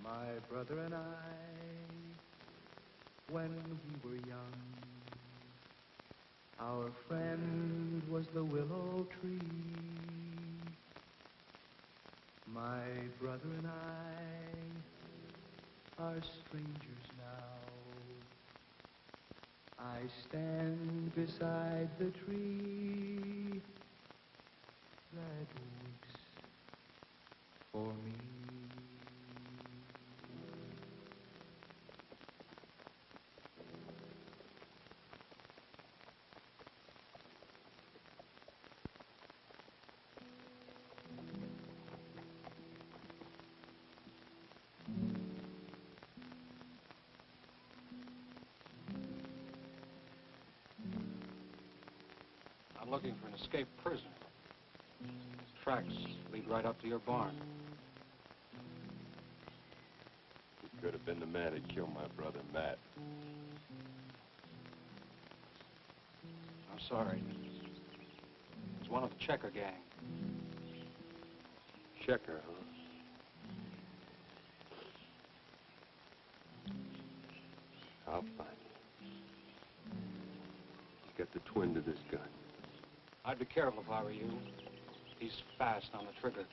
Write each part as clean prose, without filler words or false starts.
My brother and I, when we were young, our friend was the willow tree. My brother and I are strangers now. I stand beside the tree that weeps for me. I'm looking for an escaped prisoner. His tracks lead right up to your barn. He could have been the man who killed my brother, Matt. I'm sorry. He's one of the Checker gang. Checker, huh? I'll find him. He's got the twin to this gun. I'd be careful if I were you. He's fast on the trigger.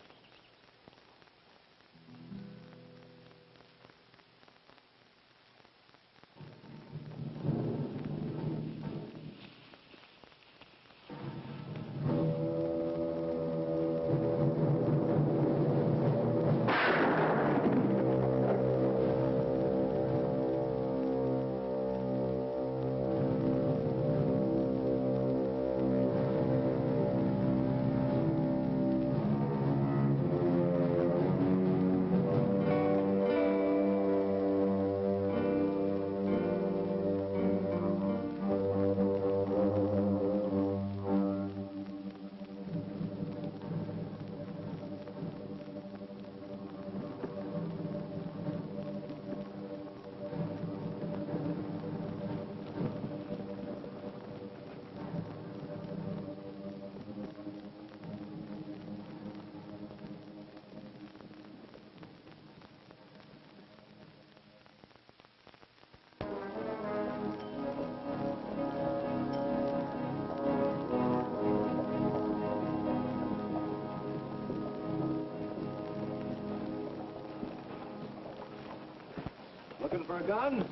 Looking for a gun?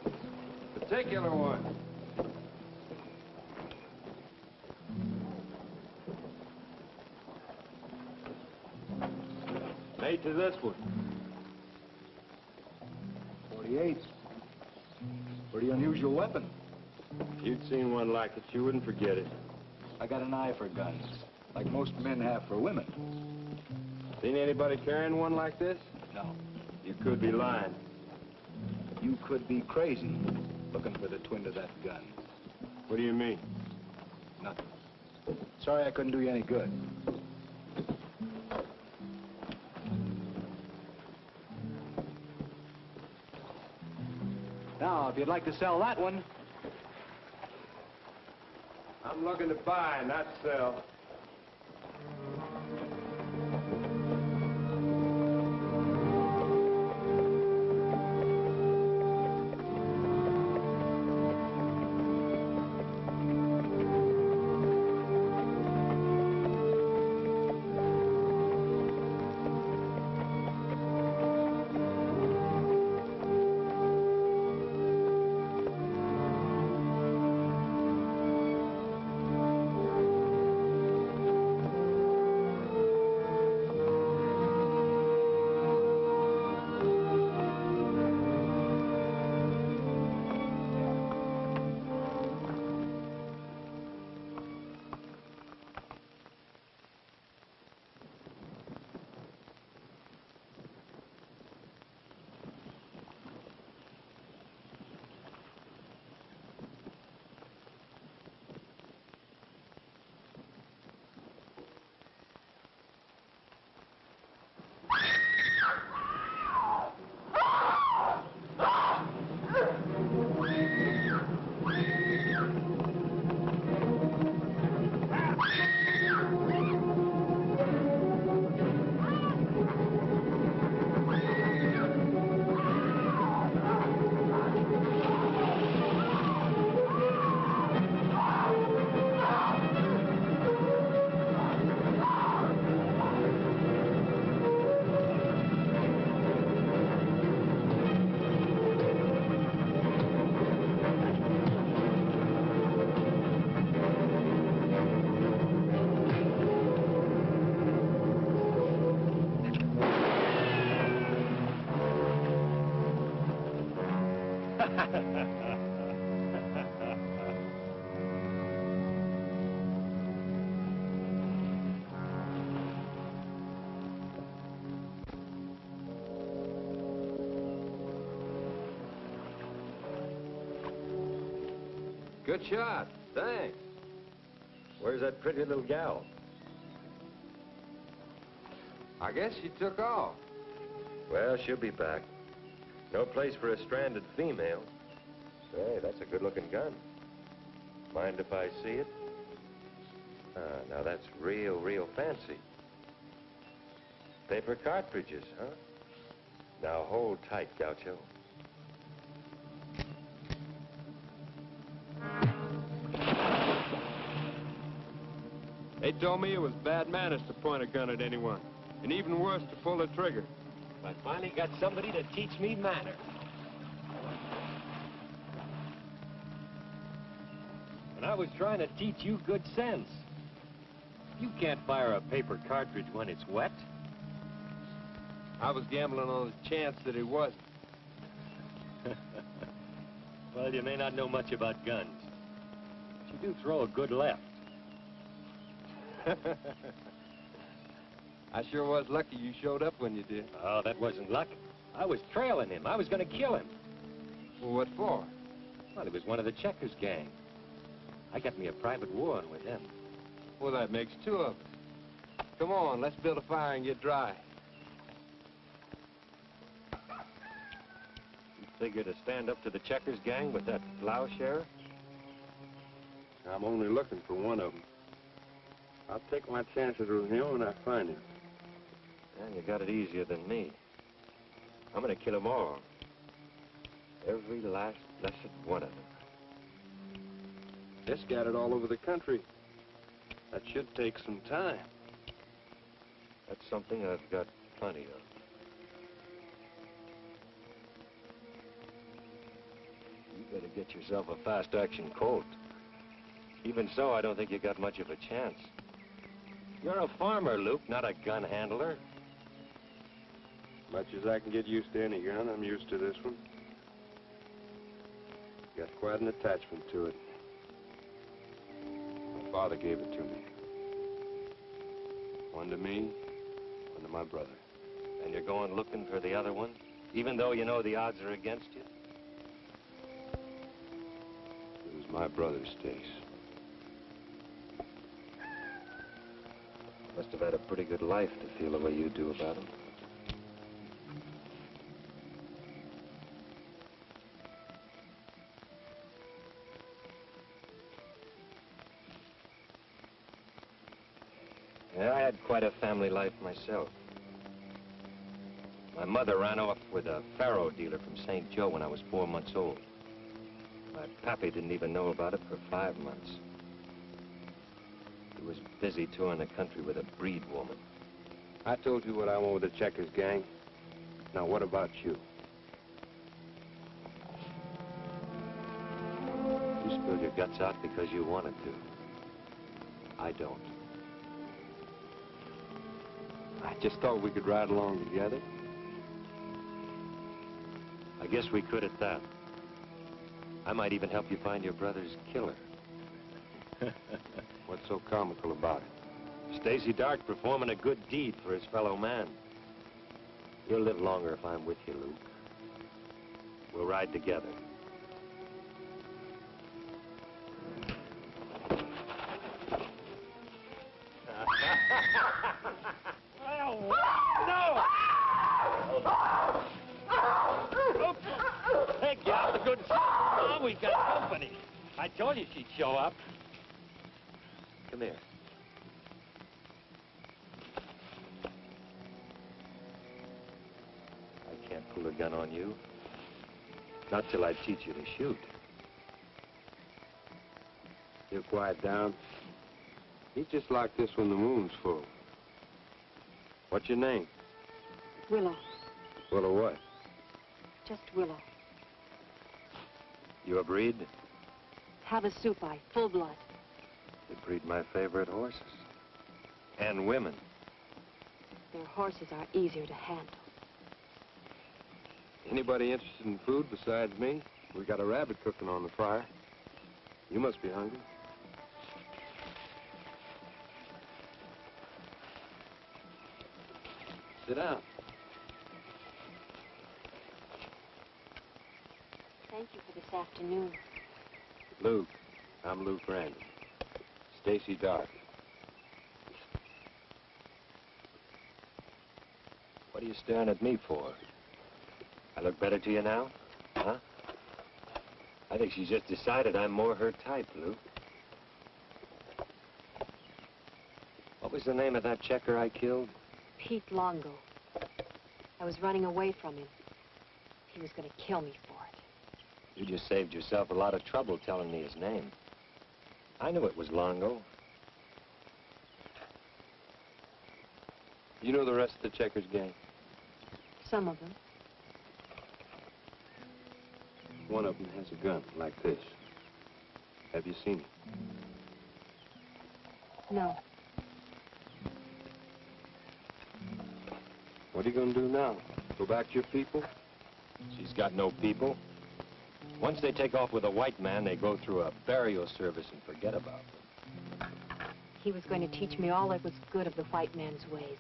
Particular one. Mate to this one. 48. Pretty unusual weapon. If you'd seen one like it, you wouldn't forget it. I got an eye for guns, like most men have for women. Seen anybody carrying one like this? No. You could be lying. You could be crazy looking for the twin to that gun. What do you mean? Nothing. Sorry I couldn't do you any good. Now, if you'd like to sell that one. I'm looking to buy, not sell. Good shot. Thanks. Where's that pretty little gal? I guess she took off. Well, she'll be back. No place for a stranded female. Say, that's a good-looking gun. Mind if I see it? Ah, now that's real fancy. Paper cartridges, huh? Now hold tight, Gaucho. They told me it was bad manners to point a gun at anyone, and even worse to pull the trigger. I finally got somebody to teach me manners. And I was trying to teach you good sense. You can't fire a paper cartridge when it's wet. I was gambling on the chance that it wasn't. Well, you may not know much about guns, but you do throw a good left. I sure was lucky you showed up when you did. Oh, that wasn't luck. I was trailing him. I was going to kill him. Well, what for? Well, he was one of the Checkers gang. I got me a private warrant with him. Well, that makes two of us. Come on, let's build a fire and get dry. You figure to stand up to the Checkers gang with that plowshare? I'm only looking for one of them. I'll take my chances with him when I find him. Well, you got it easier than me. I'm going to kill them all. Every last blessed one of them. They're scattered all over the country. That should take some time. That's something I've got plenty of. You better get yourself a fast-action Colt. Even so, I don't think you got much of a chance. You're a farmer, Luke, not a gun handler. Much as I can get used to any gun, I'm used to this one. Got quite an attachment to it. My father gave it to me. One to me, one to my brother. And you're going looking for the other one, even though you know the odds are against you? It was my brother's taste. Must have had a pretty good life to feel the way you do about him. Yeah, I had quite a family life myself. My mother ran off with a faro dealer from St. Joe when I was 4 months old. My pappy didn't even know about it for 5 months. He was busy touring the country with a breed woman. I told you what I want with the Checkers gang. Now, what about you? You spilled your guts out because you wanted to. I don't. I just thought we could ride along together. I guess we could at that. I might even help you find your brother's killer. What's so comical about it? Stacy Dark performing a good deed for his fellow man. You'll live longer if I'm with you, Luke. We'll ride together. Hey, gal, the good oh, we got company. I told you she'd show up. Come here. I can't pull a gun on you. Not till I teach you to shoot. You quiet down. He's just like this when the moon's full. What's your name? Willow. Willow what? Just Willow. You a breed? Havasupai, full blood. You breed my favorite horses. And women. Their horses are easier to handle. Anybody interested in food besides me? We got a rabbit cooking on the fire. You must be hungry. Sit down. Thank you for this afternoon. Luke. I'm Luke Random. Stacy Dark. What are you staring at me for? I look better to you now? Huh? I think she's just decided I'm more her type, Luke. What was the name of that checker I killed? Pete Longo. I was running away from him. He was going to kill me for it. You just saved yourself a lot of trouble telling me his name. I knew it was Longo. You know the rest of the Checkers gang? Some of them. One of them has a gun like this. Have you seen it? No. What are you going to do now? Go back to your people? She's got no people. Once they take off with a white man, they go through a burial service and forget about them. He was going to teach me all that was good of the white man's ways.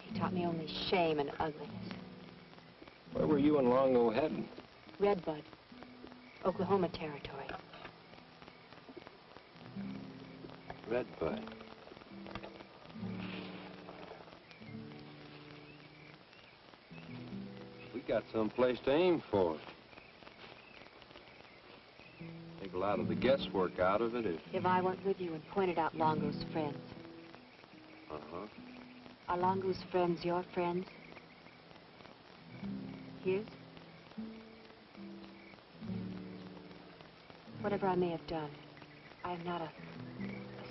He taught me only shame and ugliness. Where were you and Longo heading? Redbud, Oklahoma Territory. Redbud. We got some place to aim for. Take a lot of the guesswork out of it If I went with you and pointed out Longo's friends. Uh-huh. Are Longo's friends your friends? His? Whatever I may have done, I am not a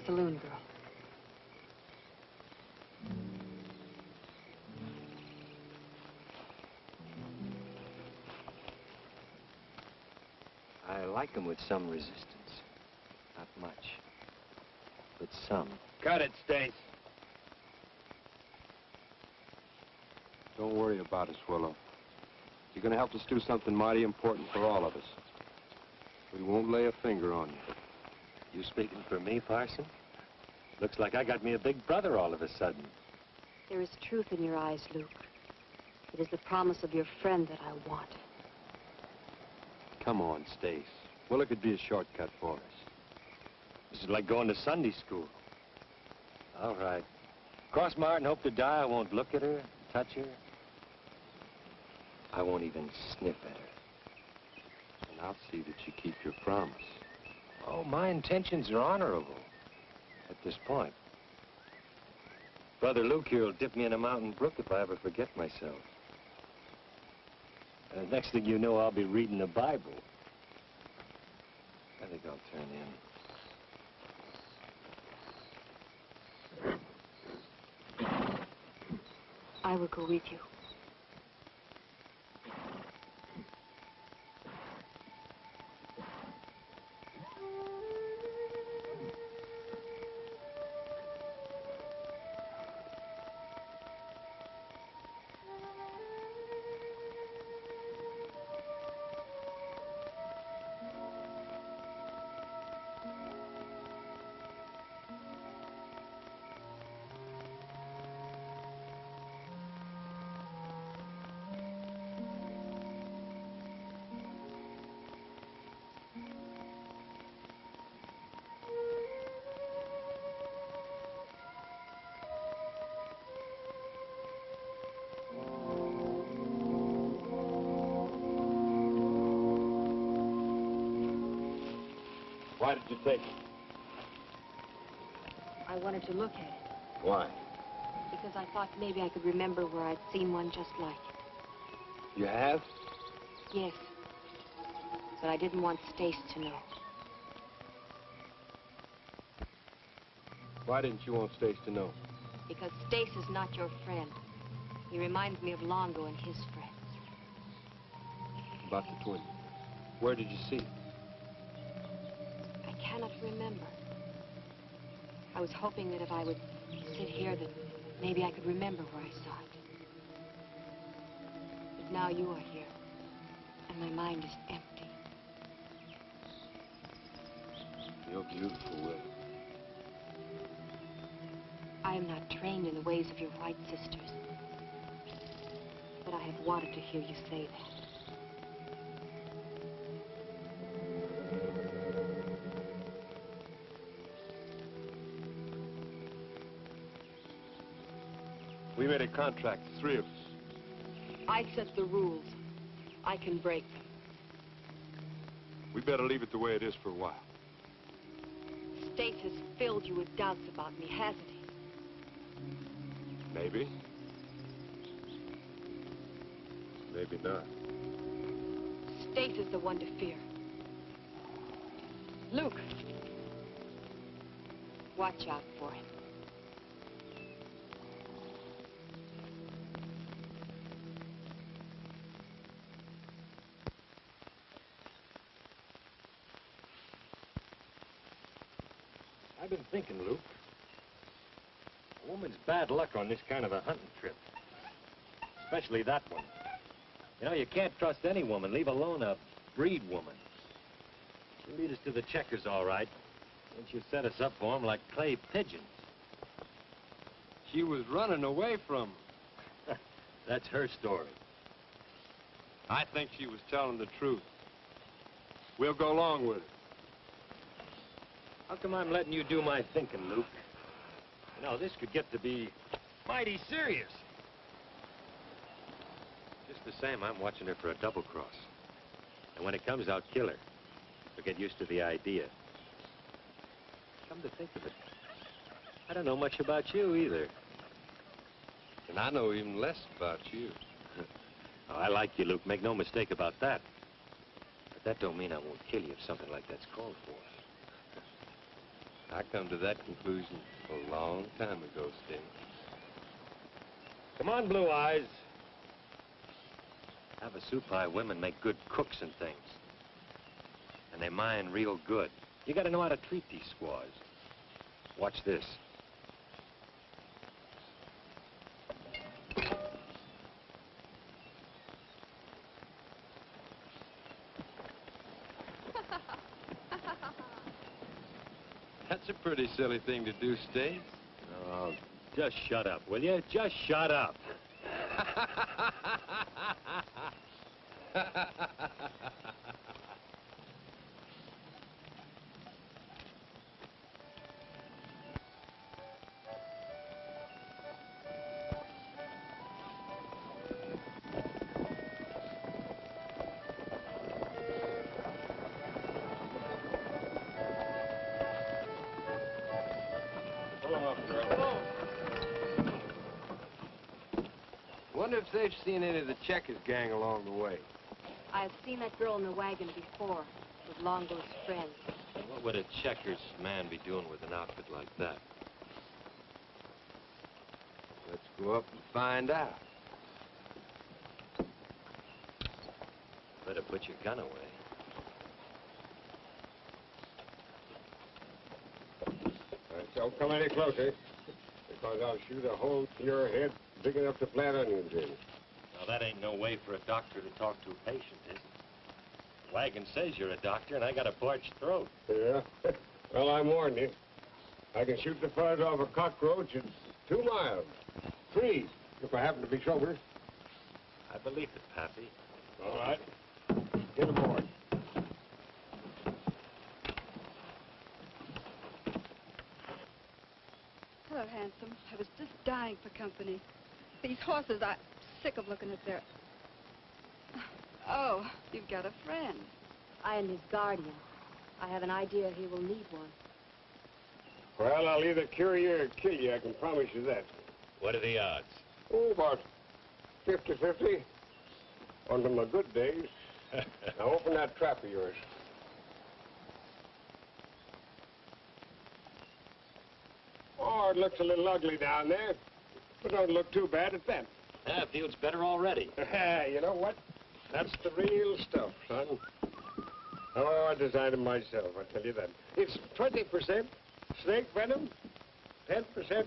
saloon girl. I like him with some resistance. Not much, but some. Cut it, Stace. Don't worry about us, Willow. You're going to help us do something mighty important for all of us. We won't lay a finger on you. You speaking for me, Parson? Looks like I got me a big brother all of a sudden. There is truth in your eyes, Luke. It is the promise of your friend that I want. Come on, Stace. Willow could be a shortcut for us. This is like going to Sunday school. All right. Cross my heart and hope to die, I won't look at her, touch her. I won't even sniff at her. And I'll see that you keep your promise. Oh, my intentions are honorable at this point. Brother Luke here will dip me in a mountain brook if I ever forget myself. Next thing you know, I'll be reading the Bible. I think I'll turn in. I will go with you. Why did you take it? I wanted to look at it Why? because I thought maybe I could remember where I'd seen one just like it. You have? Yes. But I didn't want Stace to know. Why didn't you want Stace to know? Because Stace is not your friend. He reminds me of Longo and his friends. About the twin. Where did you see it? I cannot remember. I was hoping that if I would sit here, that maybe I could remember where I saw it. But now you are here, and my mind is empty. You're beautiful, Will. I am not trained in the ways of your white sisters. But I have wanted to hear you say that. We made a contract, the three of us. I set the rules. I can break them. We better leave it the way it is for a while. State has filled you with doubts about me, hasn't he? Maybe. Maybe not. State is the one to fear. Luke, watch out for him. I've been thinking, Luke. A woman's bad luck on this kind of a hunting trip. Especially that one. You know, you can't trust any woman, leave alone a breed woman. She'll lead us to the checkers, all right. And she'll set us up for 'em like clay pigeons. She was running away from him. That's her story. I think she was telling the truth. We'll go along with it. How come I'm letting you do my thinking, Luke? You know, this could get to be mighty serious. Just the same, I'm watching her for a double cross. And when it comes, I'll kill her. She'll get used to the idea. Come to think of it, I don't know much about you either. And I know even less about you. Oh, I like you, Luke. Make no mistake about that. But that don't mean I won't kill you if something like that's called for. I come to that conclusion a long time ago, Sting. Come on, Blue Eyes. Havasupai women make good cooks and things. And they mine real good. You gotta know how to treat these squaws. Watch this. That's a pretty silly thing to do, Sting. Oh, just shut up, will you? Just shut up. Wonder if they've seen any of the Checkers gang along the way. I've seen that girl in the wagon before, with Longo's friends. What would a Checkers man be doing with an outfit like that? Let's go up and find out. Better put your gun away. Don't come any closer, because I'll shoot a hole in your head big enough to plant onions in. Now, that ain't no way for a doctor to talk to a patient, is it? The wagon says you're a doctor, and I got a parched throat. Yeah? Well, I warned you. I can shoot the fuzz off a cockroach in 2 miles. 3, if I happen to be sober. I believe it, Pappy. All right. Get aboard. Hello, handsome. I was just dying for company. These horses, I'm sick of looking at their... Oh, you've got a friend. I am his guardian. I have an idea he will need one. Well, I'll either cure you or kill you, I can promise you that. What are the odds? Oh, about 50-50. On my good days. Now open that trap of yours. Oh, it looks a little ugly down there, but don't look too bad at that. It feels better already. You know what? That's the real stuff, son. Oh, I designed it myself, I tell you that. It's 20% snake venom, 10%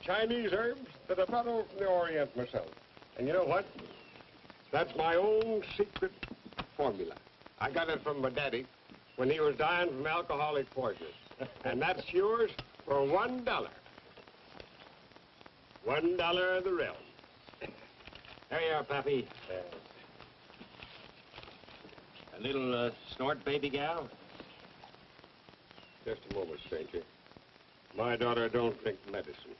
Chinese herbs that I brought over from the Orient myself. And you know what? That's my own secret formula. I got it from my daddy when he was dying from alcoholic poison. And that's yours for $1. $1 of the realm. There you are, Pappy. A little snort, baby gal? Just a moment, stranger. My daughter don't drink medicine.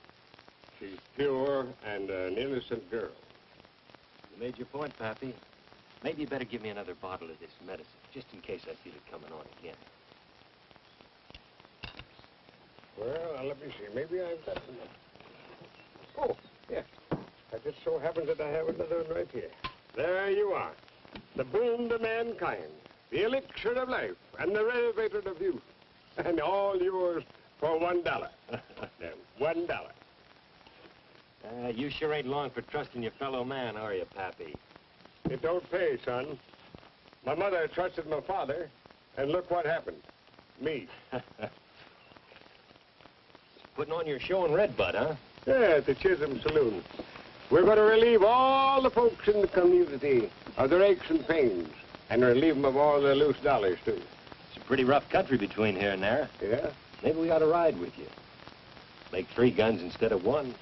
She's pure and an innocent girl. You made your point, Pappy. Maybe you better give me another bottle of this medicine, just in case I feel it coming on again. Well, now, let me see. Maybe I've got enough. Oh, yeah. It just so happens that I have another one right here. There you are. The boon to mankind, the elixir of life, and the renovator of youth. And all yours for $1. $1. You sure ain't long for trusting your fellow man, are you, Pappy? It don't pay, son. My mother trusted my father, and look what happened. Me. Putting on your show in Redbud, huh? Yeah, at the Chisholm Saloon. We're going to relieve all the folks in the community of their aches and pains, and relieve them of all their loose dollars, too. It's a pretty rough country between here and there. Yeah? Maybe we ought to ride with you. Make 3 guns instead of 1.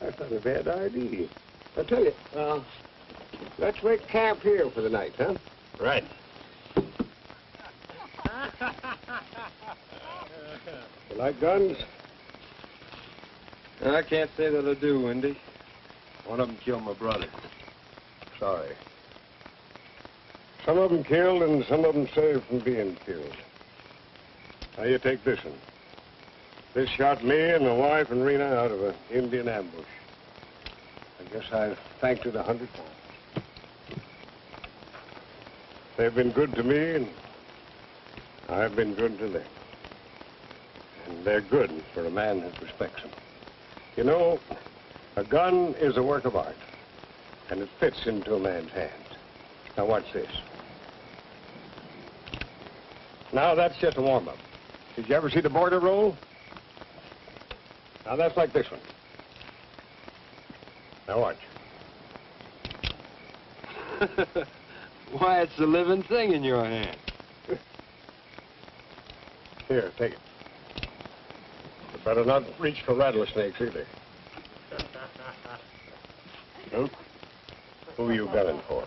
That's not a bad idea. I'll tell you, let's make camp here for the night, huh? Right. You like guns? I can't say that I do, Wendy. One of them killed my brother. Sorry. Some of them killed and some of them saved from being killed. Now you take this one. This shot me and my wife and Rena out of an Indian ambush. I guess I've thanked it 100 times. They've been good to me and I've been good to them. And they're good for a man that respects them. You know, a gun is a work of art, and it fits into a man's hand. Now watch this. Now that's just a warm-up. Did you ever see the border roll? Now that's like this one. Now watch. Why, it's a living thing in your hand. Here, take it. You better not reach for rattlesnakes either. Luke, who are you gunning for?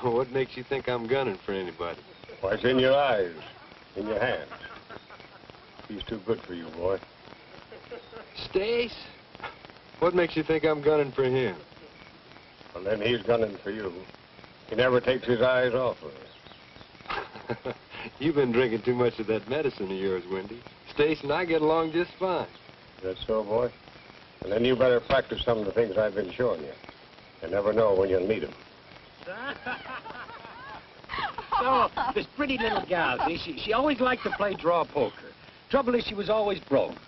What makes you think I'm gunning for anybody? Why, it's in your eyes, in your hands. He's too good for you, boy. Stace? What makes you think I'm gunning for him? Well, then he's gunning for you. He never takes his eyes off of us. You've been drinking too much of that medicine of yours, Wendy. Stace and I get along just fine. That's so, boy? And then you better practice some of the things I've been showing you. You never know when you'll need them. So, this pretty little gal, see, she always liked to play draw poker. Trouble is, she was always broke.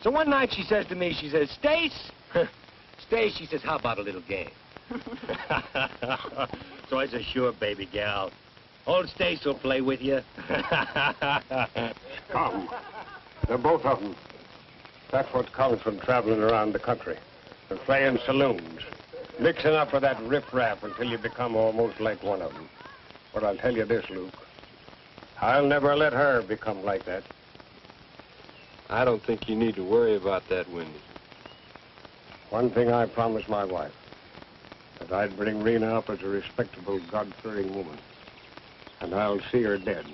So one night she says to me, she says, Stace, Stace, she says, how about a little game? So I said, sure, baby gal. Old Stace will play with you. Come. They're both of them. That's what comes from traveling around the country. And playing saloons. Mixing up with that riff-raff until you become almost like one of them. But I'll tell you this, Luke. I'll never let her become like that. I don't think you need to worry about that, Wendy. One thing I promised my wife. That I'd bring Rena up as a respectable, God-fearing woman. And I'll see her dead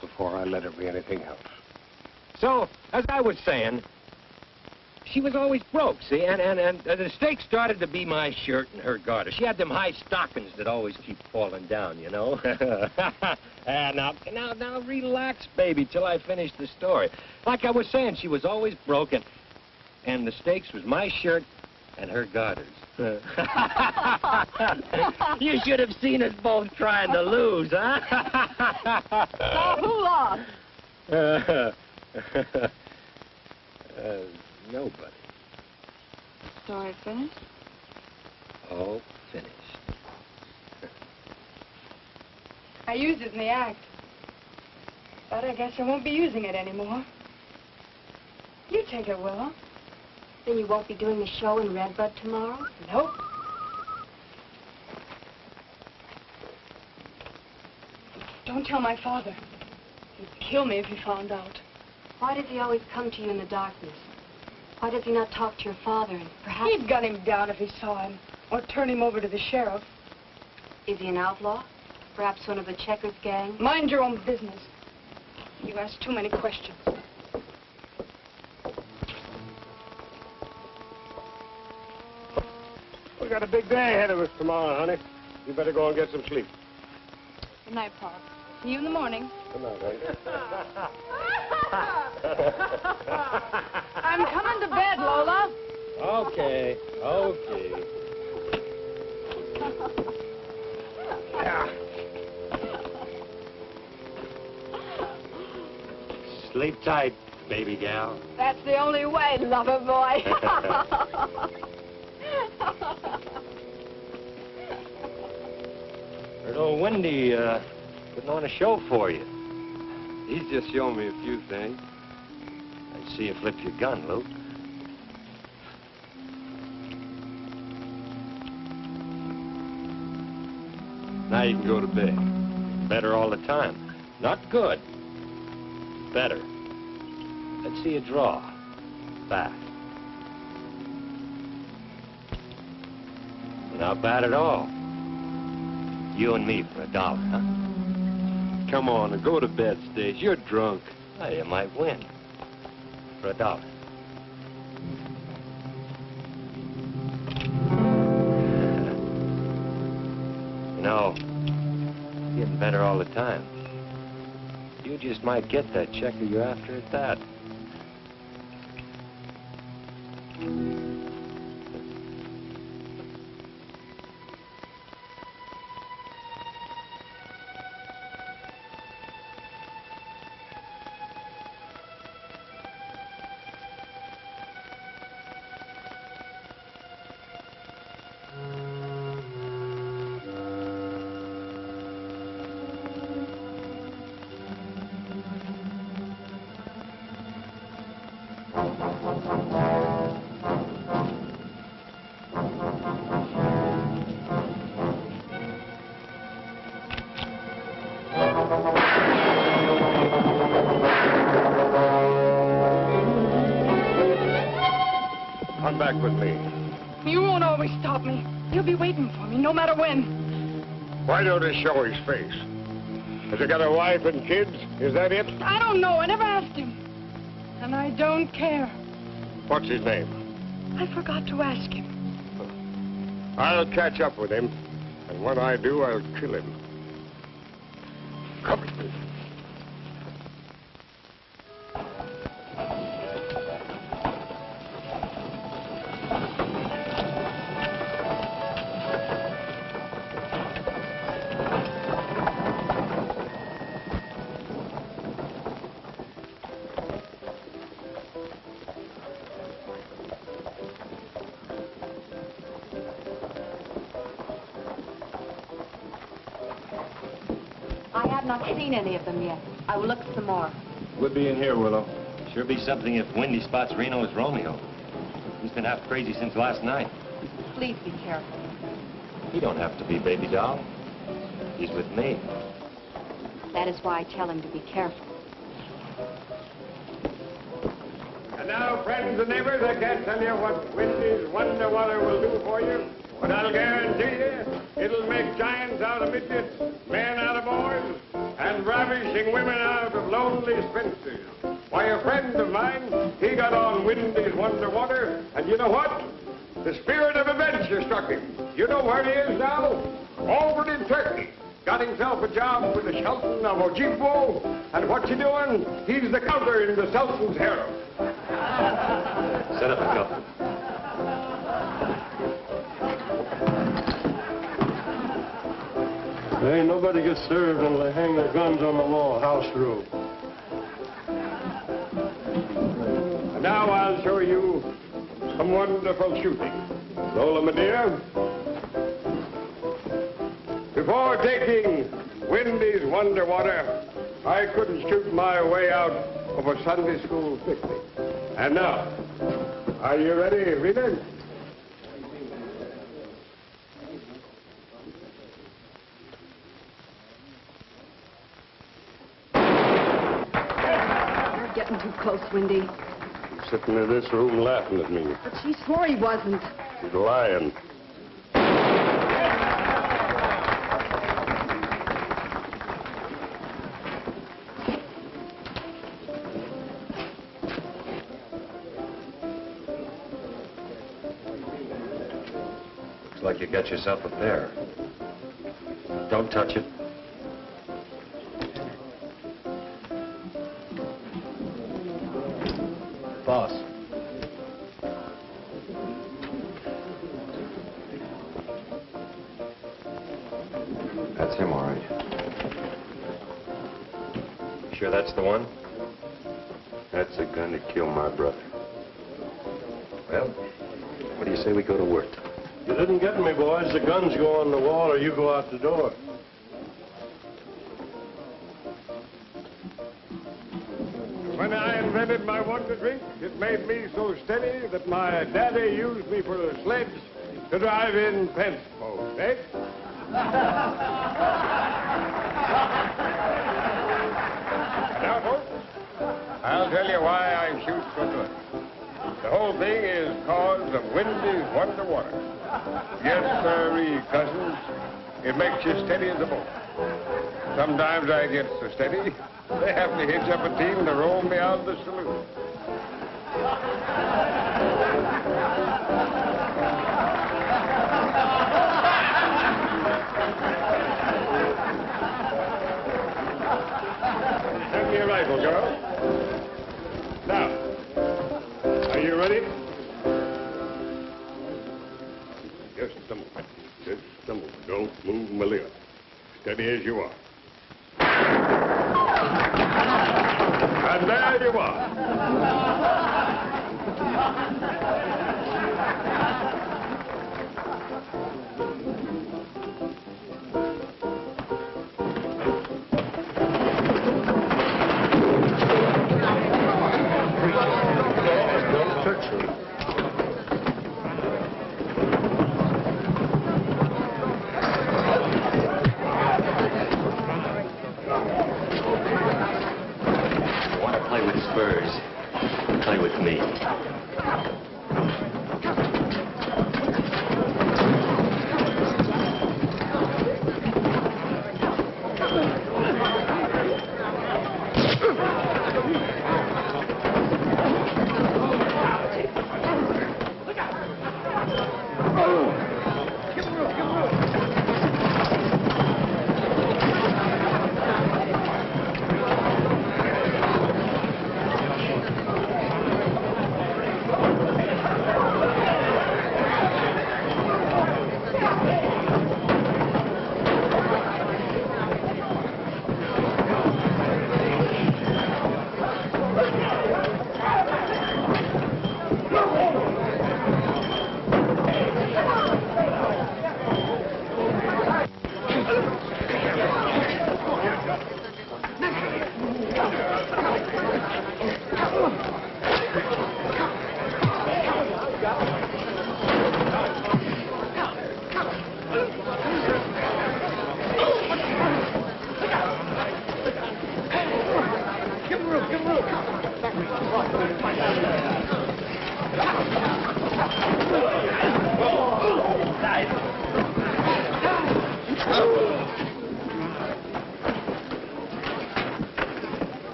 before I let her be anything else. So, as I was saying, she was always broke, see, and the stake started to be my shirt and her garter. She had them high stockings that always keep falling down, you know. Now relax, baby, till I finish the story. Like I was saying, she was always broke, and the stakes was my shirt and her garters. You should have seen us both trying to lose, huh? So who lost? Nobody. Story finished? All finished. I used it in the act. But I guess I won't be using it anymore. You take it, Willow. Then you won't be doing the show in Redbud tomorrow? Nope. Don't tell my father. He'd kill me if he found out. Why does he always come to you in the darkness? Why does he not talk to your father and perhaps... He'd gun him down if he saw him, or turn him over to the sheriff. Is he an outlaw? Perhaps one of the Checkers gang? Mind your own business. You ask too many questions. We got a big day ahead of us tomorrow, honey. You better go and get some sleep. Good night, Pop. See you in the morning. Good night, honey. I'm coming to bed, Lola. Okay, okay. Yeah. Sleep tight, baby gal. That's the only way, lover boy. Heard old Wendy putting on a show for you. He's just showing me a few things. I see you flipped your gun, Luke. Now you can go to bed. Better all the time. Not good. Better. Let's see you draw. Bad. Not bad at all. You and me for $1, huh? Come on and go to bed, Stace. You're drunk. Well, you might win. For $1. You know, getting better all the time. You just might get that checker you're after at that. Come back with me. You won't always stop me. You'll be waiting for me, no matter when. Why don't he show his face? Has he got a wife and kids? Is that it? I don't know. I never asked him. And I don't care. What's his name? I forgot to ask him. I'll catch up with him. And when I do, I'll kill him. Come with me. I have not seen any of them yet. I will look some more. We'll be in here, Willow. Sure be something if Wendy spots Reno as Romeo. He's been half crazy since last night. Please be careful. He don't have to be, baby doll. He's with me. That is why I tell him to be careful. And now, friends and neighbors, I can't tell you what Wendy's Wonder Water will do for you, but I'll guarantee you it'll make giants out of midgets, men out of boys, and ravishing women out of lonely spinsters. Why, a friend of mine, he got on Wendy's Wonder Water, and you know what? The spirit of adventure struck him. You know where he is now? Over in Turkey. Got himself a job with the Sultan of Ojibwa, and what's he doing? He's the counter in the Sultan's harem. Set up a couple. Ain't nobody gets served until they hang their guns on the wall, house rule. And now I'll show you some wonderful shooting. Lola, my dear, before taking Wendy's Wonder Water, I couldn't shoot my way out of a Sunday school picnic. And now, are you ready, Rita? Wendy. He's sitting in this room laughing at me. But she swore he wasn't. He's lying. Looks like you got yourself a pair. Don't touch it. Boss. That's him, all right. Sure that's the one? That's the gun that killed my brother. Well, what do you say we go to work? You didn't get me, boys. The guns go on the wall or you go out the door. When I invented my wonder drink, it made me so steady that my daddy used me for a sledge to drive in fence posts, eh? Now, folks, I'll tell you why I shoot so good. The whole thing is cause of Wendy's Wonder Water. Yes, sirree, cousins, it makes you steady as a boat. Sometimes I get so steady, they have to hitch up a team to roll me out of the saloon. Send me a rifle, girl. Now, are you ready? Just a moment. Just a moment. Don't move, Malia. Steady as you are. And there you are. Don't touch me. Play with Spurs. Play with me.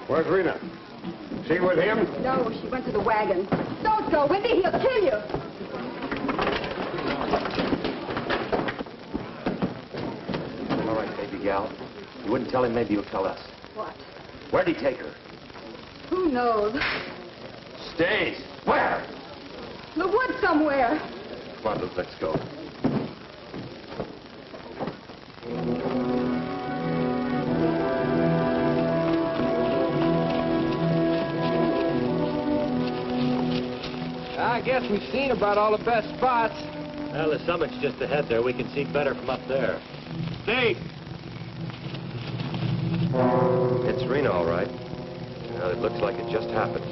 Where's Rena? She with him? No, she went to the wagon. Don't go, Wendy. He'll kill you. All right, baby gal. You wouldn't tell him, maybe you'll tell us. What? Where'd he take her? Who knows? Stays. Where? The woods somewhere. Come on, Luke, let's go. I guess we've seen about all the best spots. Well, the summit's just ahead there. We can see better from up there. Stay. It's Rena, all right. Well, it looks like it just happened.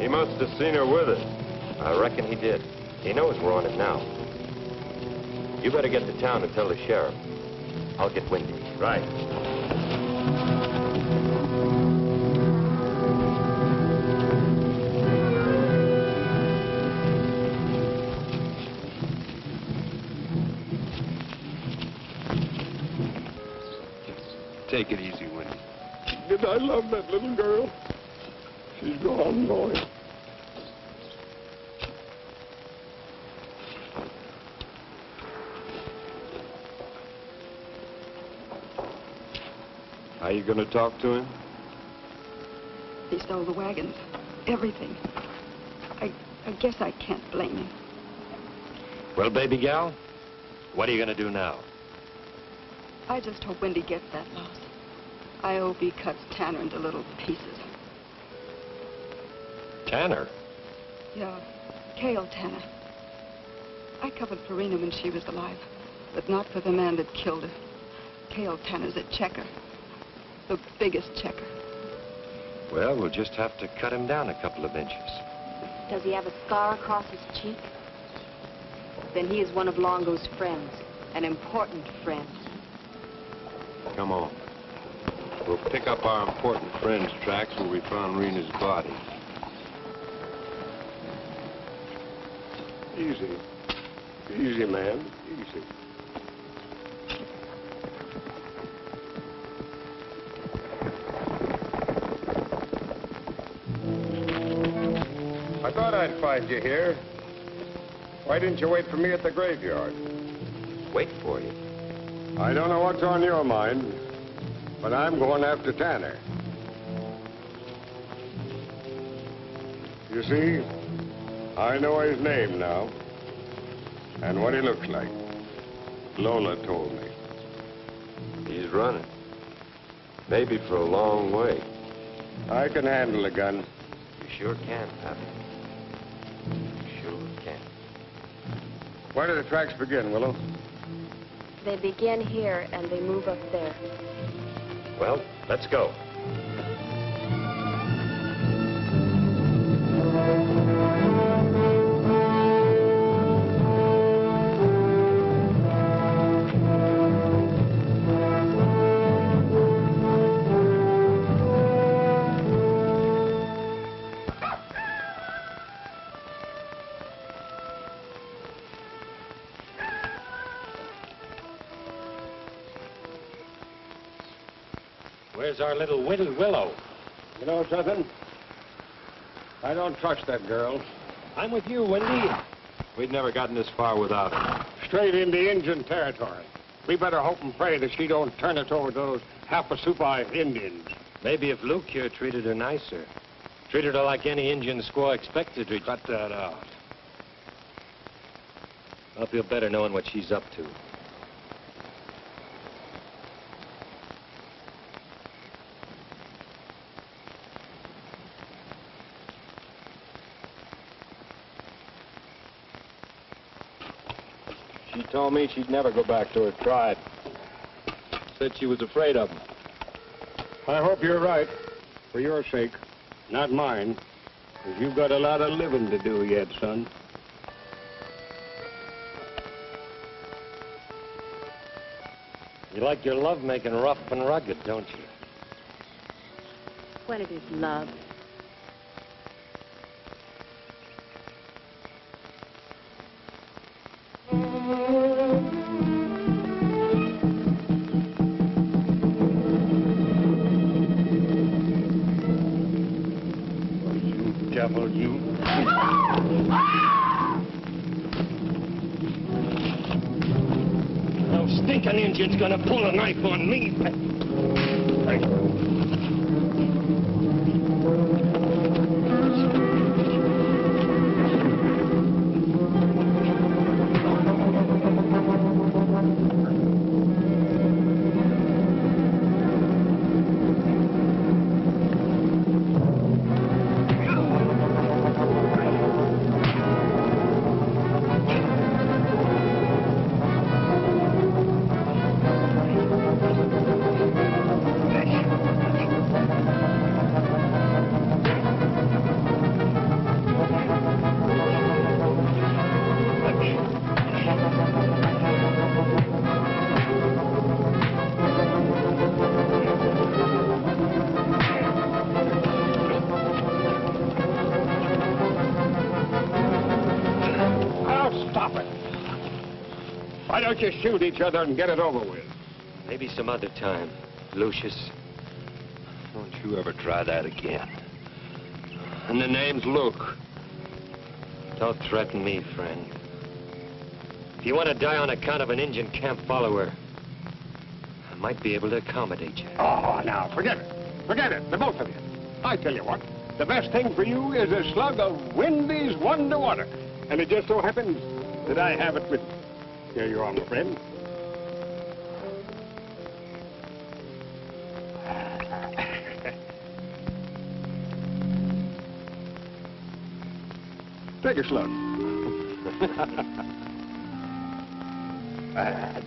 He must have seen her with us. I reckon he did. He knows we're on it now. You better get to town and tell the sheriff. I'll get Wendy. Right. Take it easy, Wendy. Did I love that little girl? She's gone, boy. How you gonna talk to him? He stole the wagons. Everything. I guess I can't blame him. Well, baby gal, what are you gonna do now? I just hope Wendy gets that loss. I hope he cuts Tanner into little pieces. Tanner? Yeah, Cale Tanner. I covered for Rena when she was alive, but not for the man that killed her. Cale Tanner's a checker. The biggest checker. Well, we'll just have to cut him down a couple of inches. Does he have a scar across his cheek? Then he is one of Longo's friends, an important friend. Come on. We'll pick up our important friend's tracks where we found Rena's body. Easy. Easy, man. Easy. I thought I'd find you here. Why didn't you wait for me at the graveyard? Wait for you. I don't know what's on your mind, but I'm going after Tanner. You see, I know his name now, and what he looks like. Lola told me. He's running. Maybe for a long way. I can handle a gun. You sure can, Pappy. You sure can. Where do the tracks begin, Willow? They begin here and they move up there. Well, let's go. Where's our little Willow? You know something? I don't trust that girl. I'm with you, Wendy. We'd never gotten this far without her. Straight into Indian territory. We better hope and pray that she don't turn us over to those half-a-soup-eyed Indians. Maybe if Luke here treated her nicer. Treated her like any Indian squaw expected to. Cut that out. I'll feel better knowing what she's up to. She told me she'd never go back to her tribe. Said she was afraid of them. I hope you're right, for your sake, not mine, because you've got a lot of living to do yet, son. You like your love making rough and rugged, don't you? When it is love. Devil, you. No stinking Indian's gonna pull a knife on me. don't you shoot each other and get it over with? Maybe some other time, Lucius. Don't you ever try that again. And the name's Luke. Don't threaten me, friend. If you want to die on account of an Indian camp follower, I might be able to accommodate you. Oh, now, forget it. Forget it, the both of you. I tell you what, the best thing for you is a slug of Wendy's Wonder Water. And it just so happens that I have it with me. Here you are, my friend. Take a slug.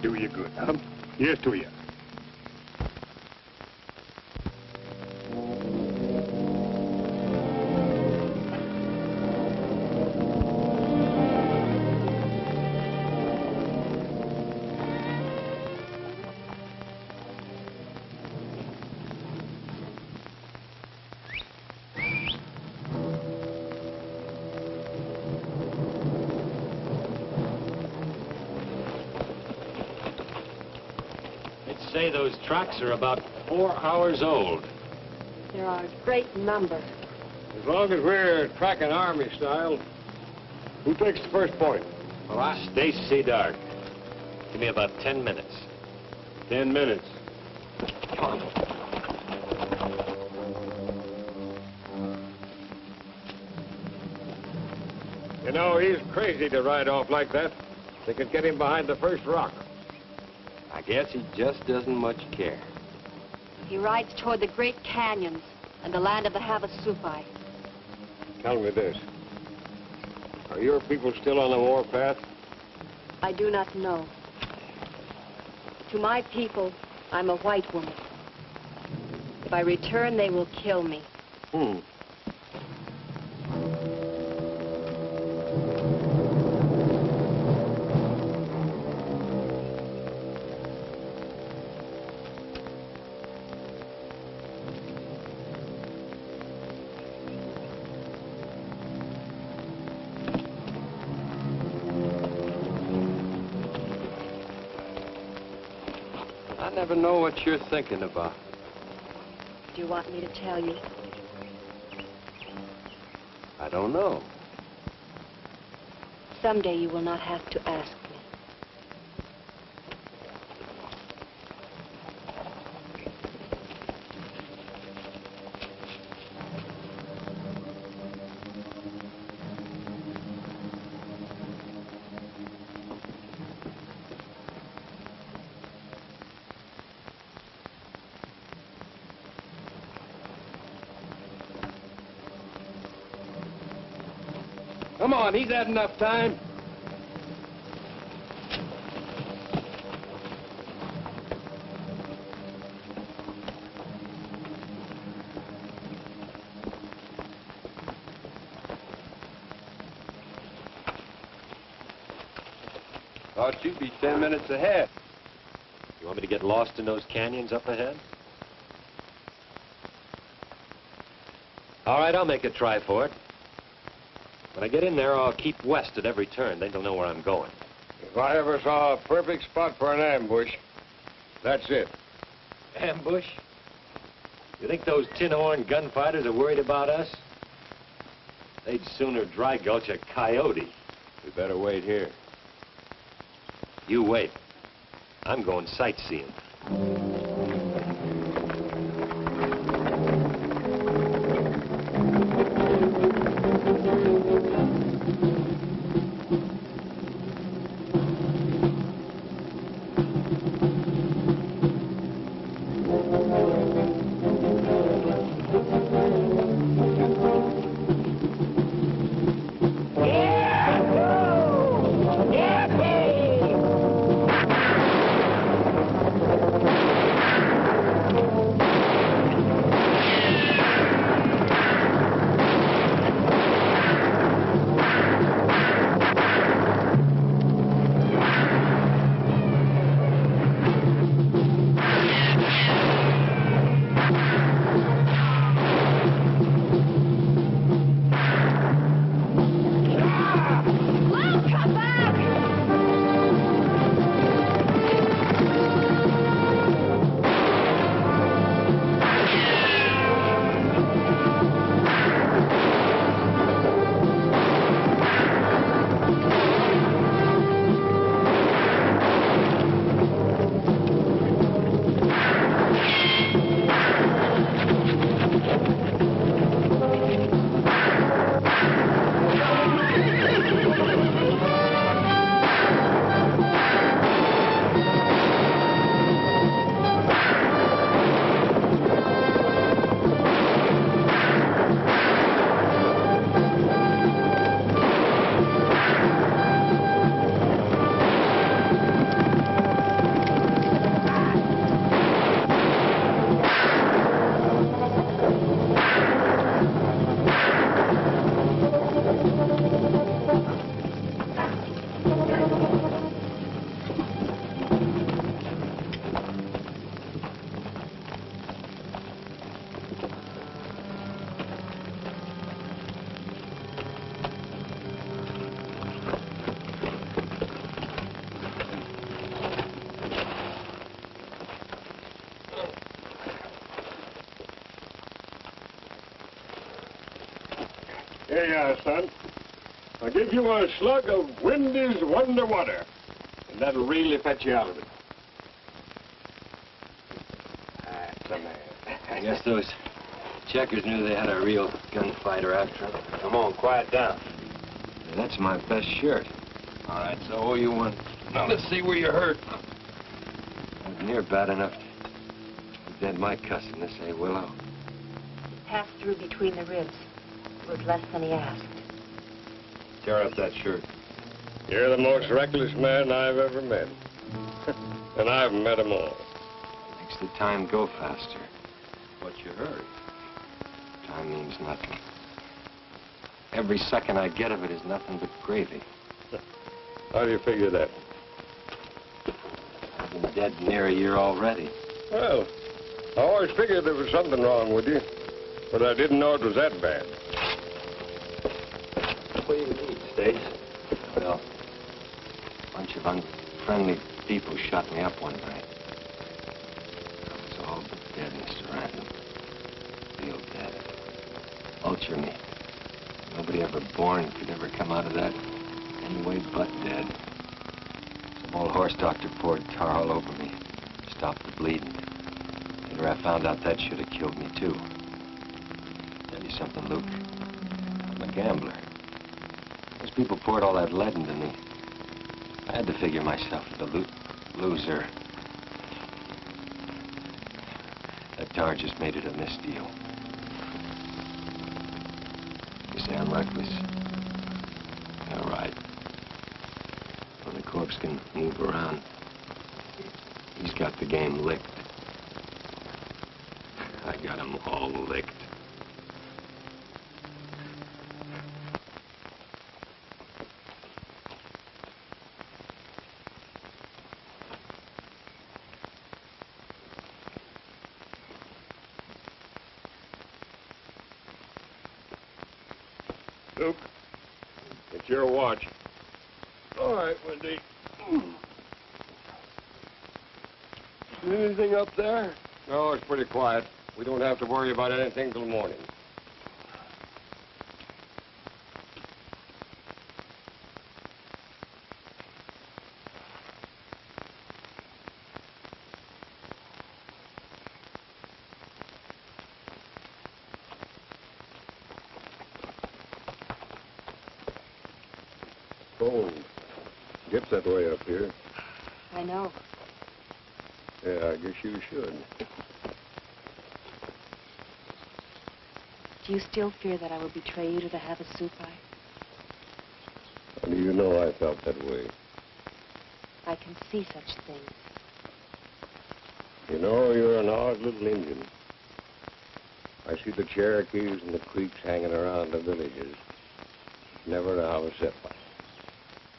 Do you good, huh? Here's to you. Say those tracks are about 4 hours old. There are a great number. As long as we're tracking army style, who takes the first point? Well, Stay dark. Give me about 10 minutes. 10 minutes. Come on. You know, he's crazy to ride off like that. They could get him behind the first rock. I guess he just doesn't much care. He rides toward the great canyons and the land of the Havasupai. Tell me this. Are your people still on the warpath? I do not know. To my people, I'm a white woman. If I return, they will kill me. I never know what you're thinking about. Do you want me to tell you? I don't know. Someday you will not have to ask me. Come on, he's had enough time. Thought you'd be 10 minutes ahead. You want me to get lost in those canyons up ahead? All right, I'll make a try for it. When I get in there, I'll keep west at every turn. Then they'll know where I'm going. If I ever saw a perfect spot for an ambush, that's it. Ambush? You think those tin-horn gunfighters are worried about us? They'd sooner dry gulch a coyote. We better wait here. You wait. I'm going sightseeing. son. I'll give you a slug of Wendy's Wonder Water, and that'll really fetch you out of it. That's a man. I guess those checkers knew they had a real gunfighter after them. Come on, quiet down. That's my best shirt. All right, so all you want. Now let's see where you're hurt. Not near bad enough to dead my cussiness, eh, Willow? Passed through between the ribs. It was less than he asked. Tear up that shirt. You're the most reckless man I've ever met. And I've met 'em all. Makes the time go faster. What's your hurry? Time means nothing. Every second I get of it is nothing but gravy. How do you figure that? I've been dead near a year already. Well, I always figured there was something wrong with you, but I didn't know it was that bad. What do you need, Stace? Well, a bunch of unfriendly people shot me up one night. I was all but dead, Mr. Random. Real dead. Ulcer me. Nobody ever born could ever come out of that anyway but dead. Some old horse doctor poured tar all over me. Stopped the bleeding. Later I found out that should have killed me, too. Tell you something, Luke. I'm a gambler. Those people poured all that lead into me. I had to figure myself as a loser. That tar just made it a misdeal. You say I'm reckless? All right. When the corpse can move around, he's got the game licked. I got him all licked. Luke, it's your watch. All right, Wendy. Anything up there? No, it's pretty quiet. We don't have to worry about anything till morning. Cold. Gets that way up here. I know. Yeah, I guess you should. Do you still fear that I will betray you to the Havasupai? How do you know I felt that way? I can see such things. You know, you're an odd little Indian. I see the Cherokees and the Creeks hanging around the villages. Never a Havasupai.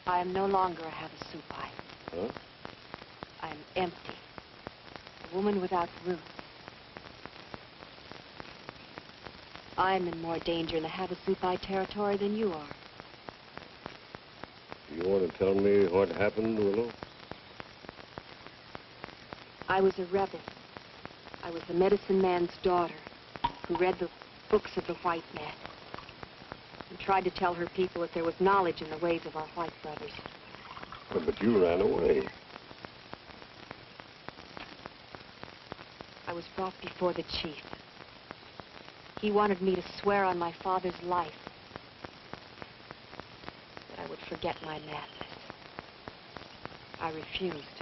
I am no longer a Havasupai. Huh? I am empty. A woman without roots. I'm in more danger in the Havasupai territory than you are. You want to tell me what happened, Willow? I was a rebel. I was the medicine man's daughter who read the books of the white man and tried to tell her people that there was knowledge in the ways of our white brothers. But you ran away. I was brought before the chief. He wanted me to swear on my father's life that I would forget my madness. I refused,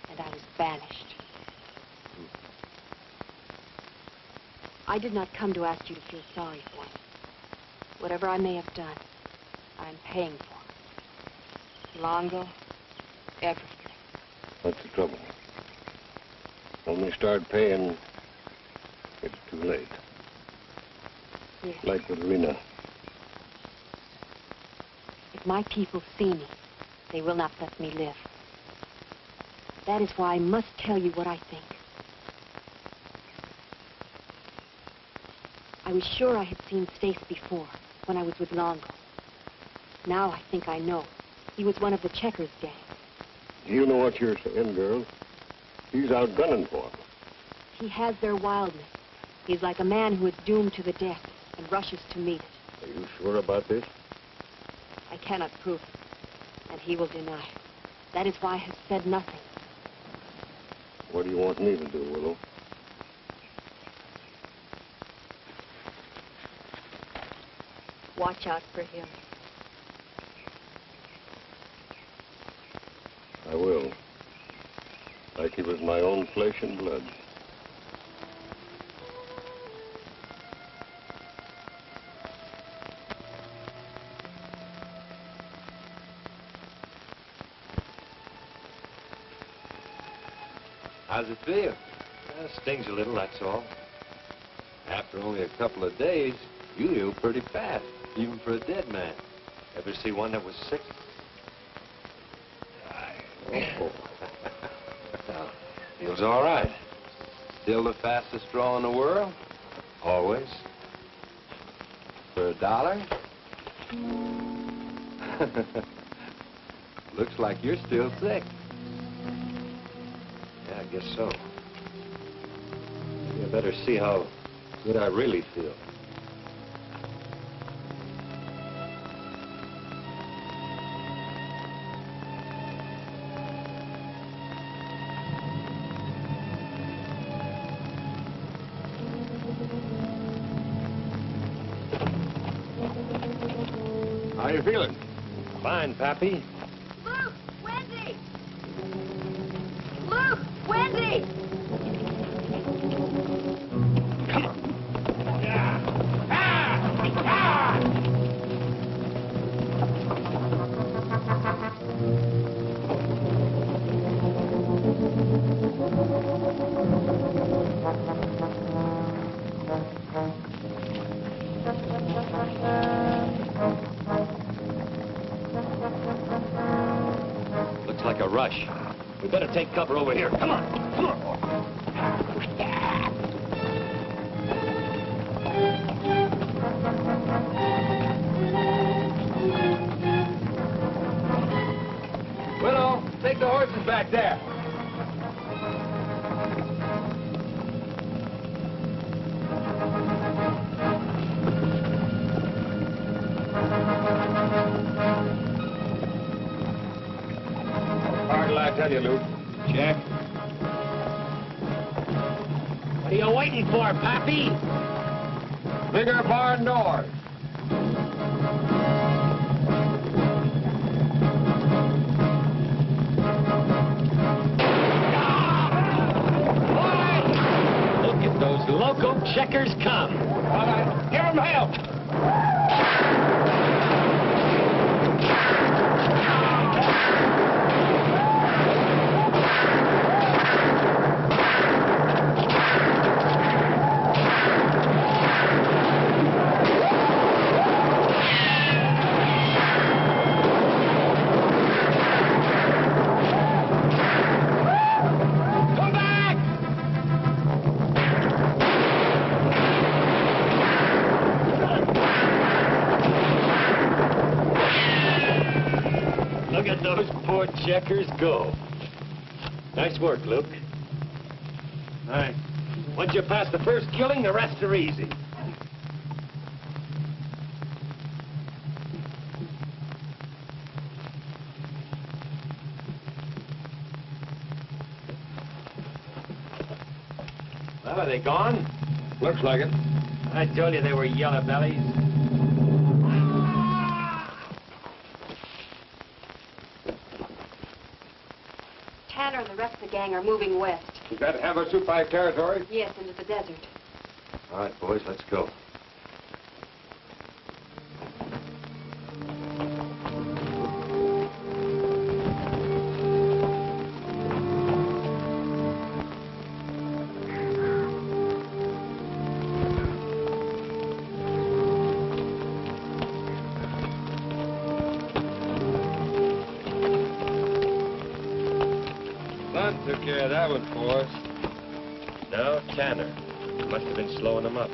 and I was banished. I did not come to ask you to feel sorry for me. Whatever I may have done, I'm paying for. Longo, everything. That's the trouble. When we start paying, it's too late. Yes. Like with Rena. If my people see me, they will not let me live. That is why I must tell you what I think. I was sure I had seen Stace before, when I was with Longo. Now I think I know. He was one of the Checkers gang. You know what you're saying, girl. He's out gunning for him. He has their wildness. He's like a man who is doomed to the death and rushes to meet it. Are you sure about this? I cannot prove it, and he will deny. That is why I have said nothing. What do you want me to do, Willow? Watch out for him. I will. Like he was my own flesh and blood. How's it feel? Stings a little, that's all. After only a couple of days, you heal pretty fast, even for a dead man. Ever see one that was sick? Oh. Feels all right. Still the fastest draw in the world? Always. For $1? Looks like you're still sick. Yeah, I guess so. You better see how good I really feel. How you feeling? Fine, Pappy. Luke! Wendy! Luke! Wendy! Come on. Looks like a rush. We better take cover over here. Come on. Come on. Willow, take the horses back there. Hard'll I tell you, Luke? Check. What are you waiting for, Pappy? Bigger barn doors. Look at those loco checkers come. All right, give 'em help. Look at those poor checkers go. Nice work, Luke. All right. Once you pass the first killing, the rest are easy. Well, are they gone? Looks like it. I told you they were yellow bellies. Tanner and the rest of the gang are moving west. Does that have us Supai territory? Yes, into the desert. All right, boys, let's go. Son took care of that one for us. No, Tanner. Must have been slowing them up.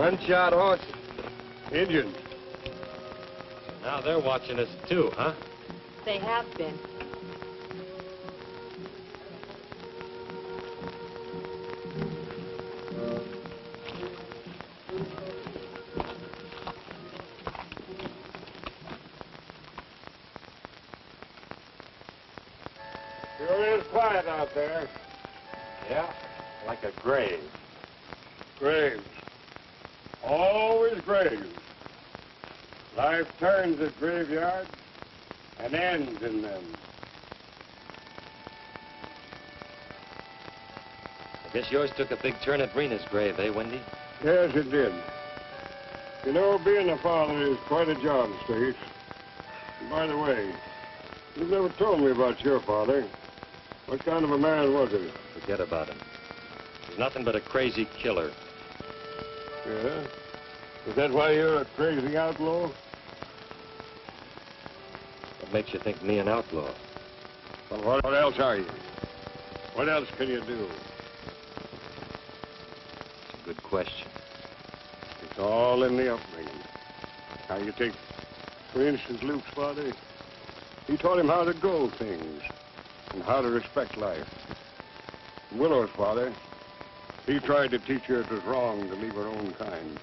Unshod horses. Indians. Now they're watching us too, huh? They have been. Sure is quiet out there. Yeah, like a grave. Graves. Always graves. Life turns at graveyards and ends in them. I guess yours took a big turn at Rena's grave, eh, Wendy? Yes, it did. You know, being a father is quite a job, Stace. And by the way, you've never told me about your father. What kind of a man was he? Forget about him. He's nothing but a crazy killer. Yeah? Is that why you're a crazy outlaw? What makes you think me an outlaw? Well, what else are you? What else can you do? It's a good question. It's all in the upbringing. How you take, for instance, Luke's father. He taught him how to go things and how to respect life. Willow's father, he tried to teach her it was wrong to leave her own kind.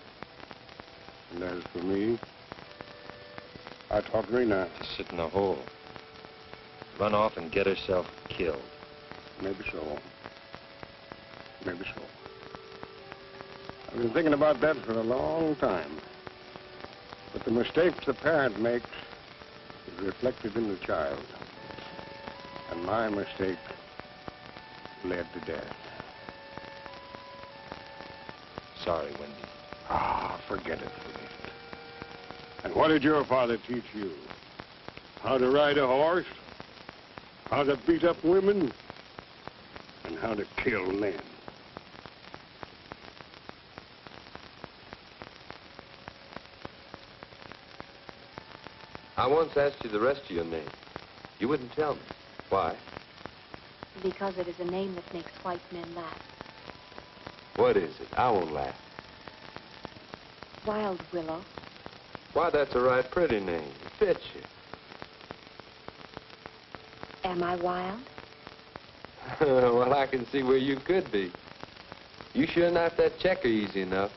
And as for me, I taught Rena. To sit in a hole. Run off and get herself killed. Maybe so. Maybe so. I've been thinking about that for a long time. But the mistakes the parent makes is reflected in the child. And my mistake led to death. Sorry, Wendy. Ah, forget it, forget it. And what did your father teach you? How to ride a horse? How to beat up women? And how to kill men? I once asked you the rest of your name. You wouldn't tell me. Why? Because it is a name that makes white men laugh. What is it? I won't laugh. Wild Willow. Why, that's a right pretty name. It fits you. Am I wild? Well, I can see where you could be. You sure not that checker easy enough.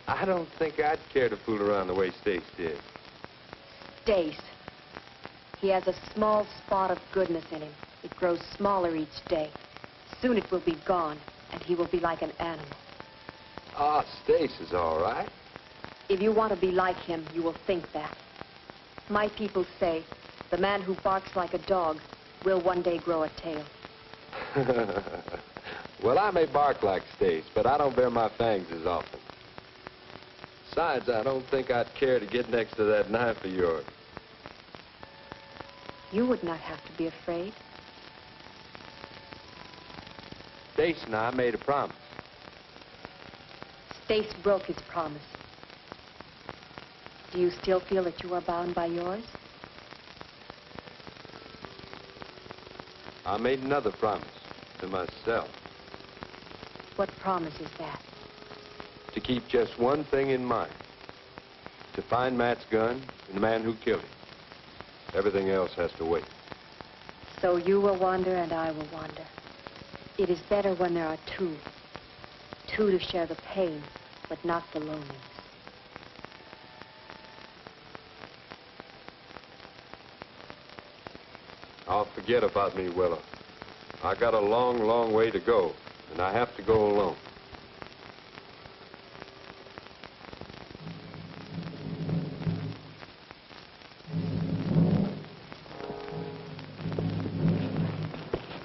I don't think I'd care to fool around the way Stace did. Stace. He has a small spot of goodness in him. It grows smaller each day. Soon it will be gone, and he will be like an animal. Ah, Stace is all right. If you want to be like him, you will think that. My people say, the man who barks like a dog will one day grow a tail. Well, I may bark like Stace, but I don't bare my fangs as often. Besides, I don't think I'd care to get next to that knife of yours. You would not have to be afraid. Stace and I made a promise. Stace broke his promise. Do you still feel that you are bound by yours? I made another promise to myself. What promise is that? To keep just one thing in mind. To find Matt's gun and the man who killed him. Everything else has to wait. So you will wander and I will wander. It is better when there are two. Two to share the pain, but not the loneliness. I'll forget about me, Willow. I got a long, long way to go, and I have to go alone.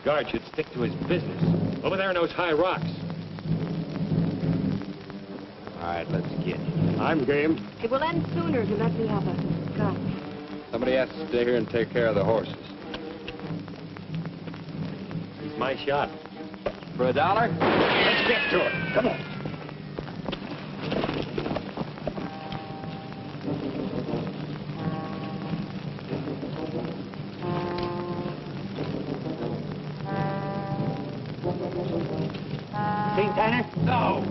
Guard should stick to his business. Over there in those high rocks. All right, let's get it. I'm game. It will end sooner if you let me have a gun. Somebody has to stay here and take care of the horses. It's my shot. For $1? Let's get to it. Come on. Seen Tanner? No.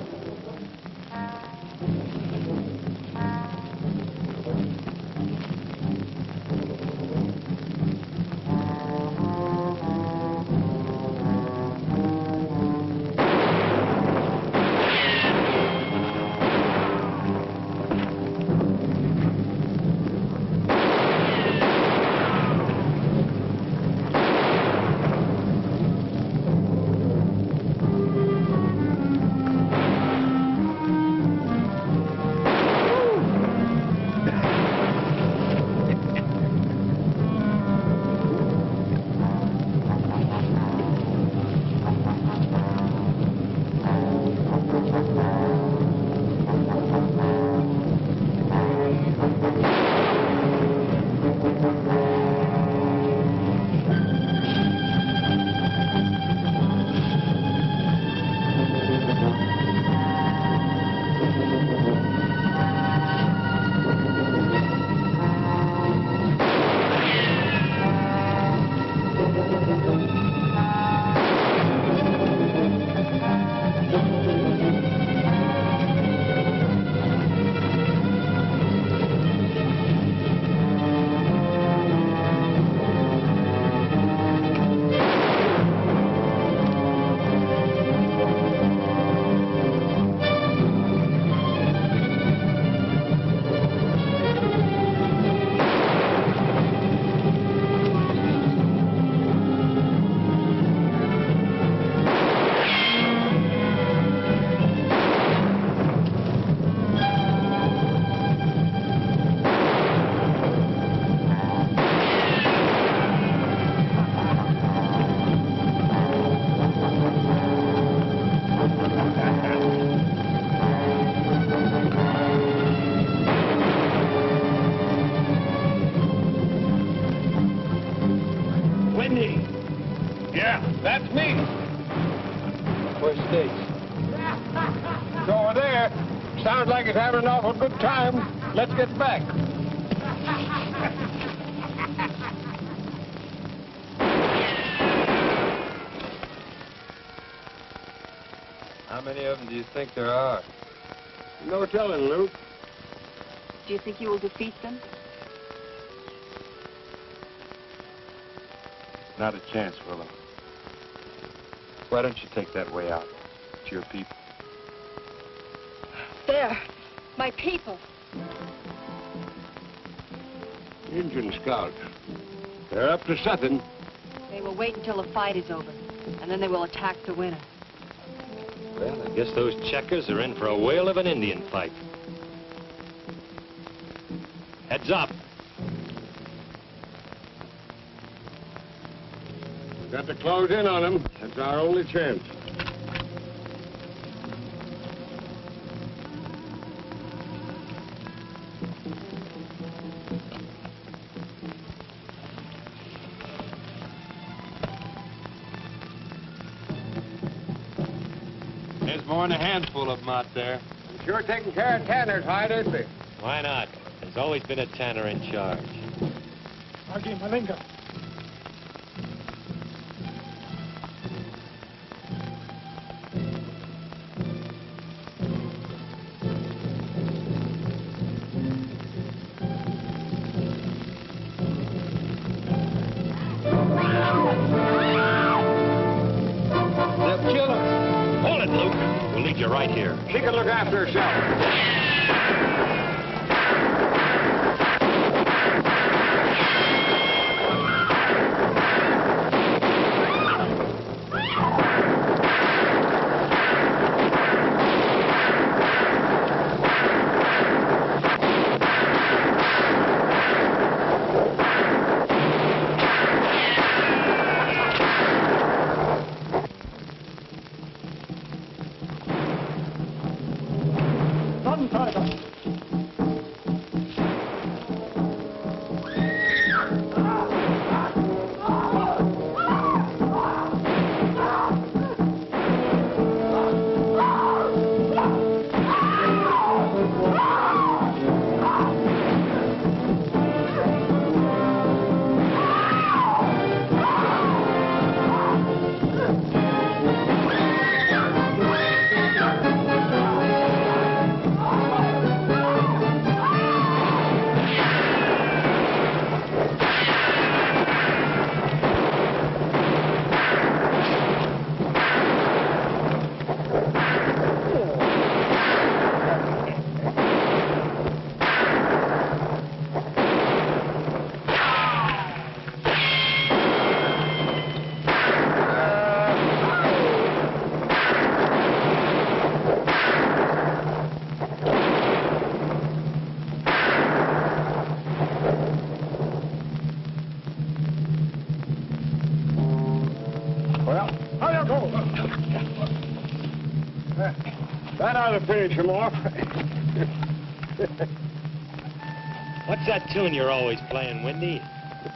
That's me. Where's States? It's over there. Sounds like he's having an awful good time. Let's get back. How many of them do you think there are? No telling, Luke. Do you think you will defeat them? Not a chance, Willow. Why don't you take that way out to your people? There, my people. Indian scouts. They're up to something. They will wait until the fight is over, and then they will attack the winner. Well, I guess those checkers are in for a whale of an Indian fight. Heads up. We've got to close in on them. That's our only chance. There's more than a handful of them out there. Sure taking care of Tanner's hide, isn't he? Why not? There's always been a tanner in charge. Agi Malinga. They'll kill him. Hold it, Luke. We'll leave you right here. She can look after herself. That ought to finish him off. What's that tune you're always playing, Windy?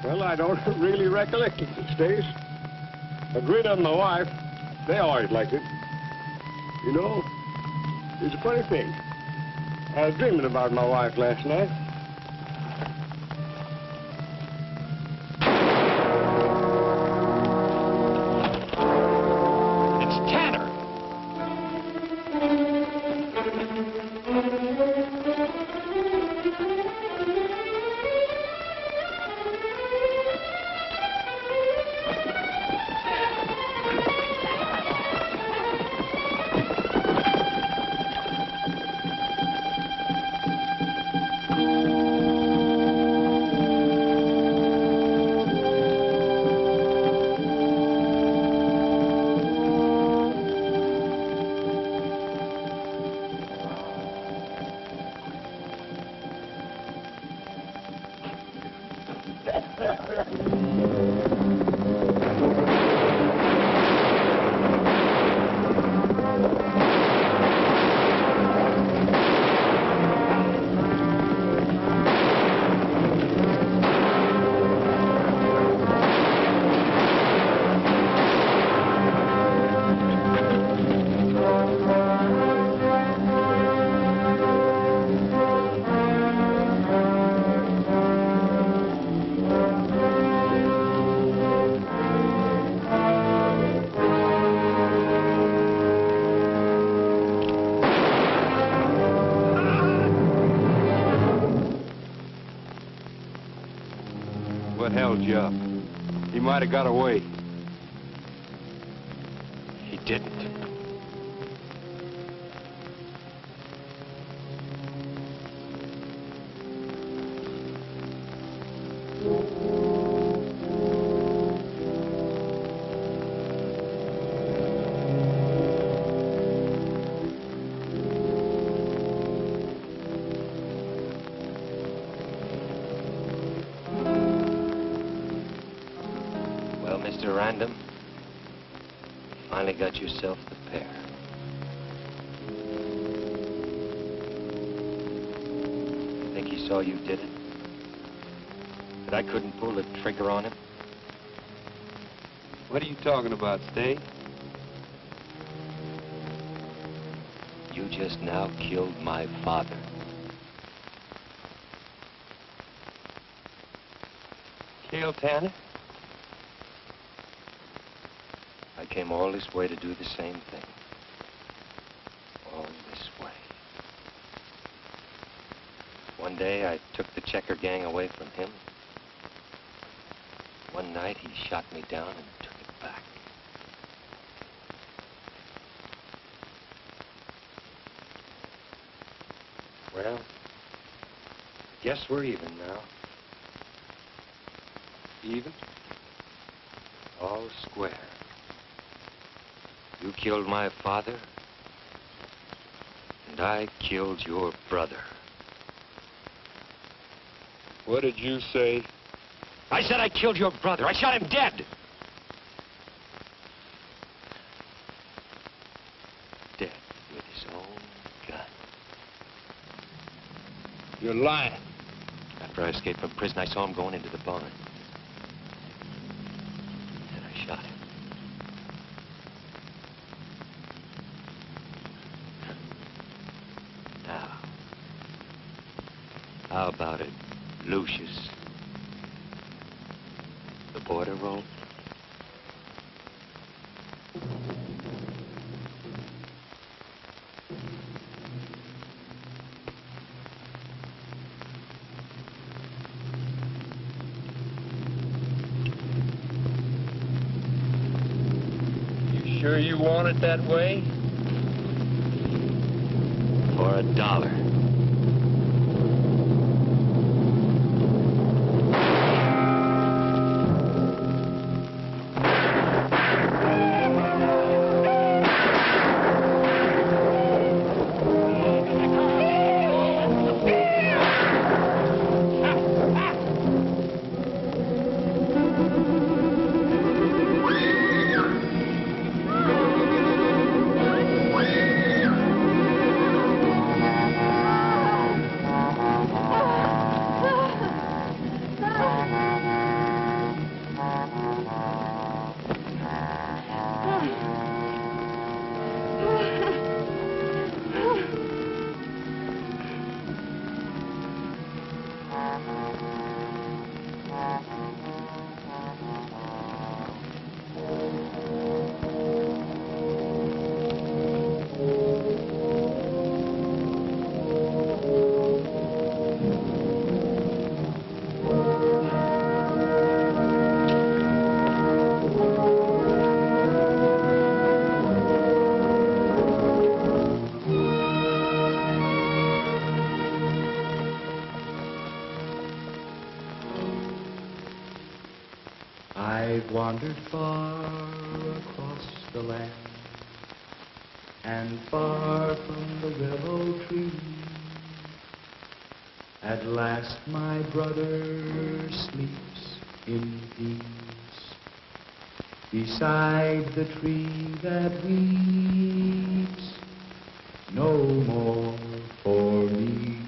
Well, I don't really recollect it, Stace. But Rita and my wife, they always liked it. You know, it's a funny thing. I was dreaming about my wife last night. It's Tanner. what held you up. He might have got away. He didn't. Well, Mr. Random, you finally got yourself the pair. Think he saw you did it? That I couldn't pull the trigger on him? What are you talking about, Stay? You just now killed my father. Cale Tanner? I came all this way to do the same thing. All this way. One day, I took the Checker gang away from him. One night, he shot me down and took it back. Well, guess we're even now. Even? All square. You killed my father, and I killed your brother. What did you say? I said I killed your brother. I shot him dead. Dead with his own gun. You're lying. After I escaped from prison, I saw him going into the barn. And I shot him. Now, how about it, Lucius? The border roll? You sure you want it that way? For $1. I've wandered far across the land and far from the willow tree. At last my brother sleeps in peace beside the tree that weeps no more for me.